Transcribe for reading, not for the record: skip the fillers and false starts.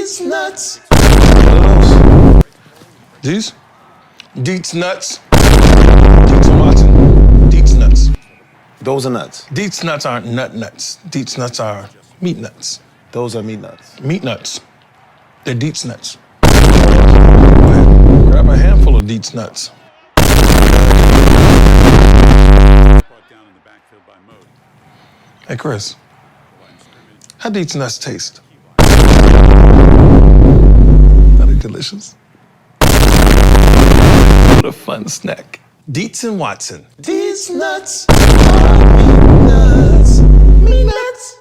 Dietz Nuts. These? Dietz Nuts. Dietz and Watson. Dietz Nuts. Those are nuts. Dietz Nuts aren't nuts. Dietz Nuts are meat nuts. Those are meat nuts. Meat nuts. They're Dietz Nuts. Go ahead. Grab a handful of Dietz Nuts. Hey, Chris. How Dietz Nuts taste? Are they delicious? What a fun snack. Dietz and Watson. These nuts are meat nuts. Meat nuts.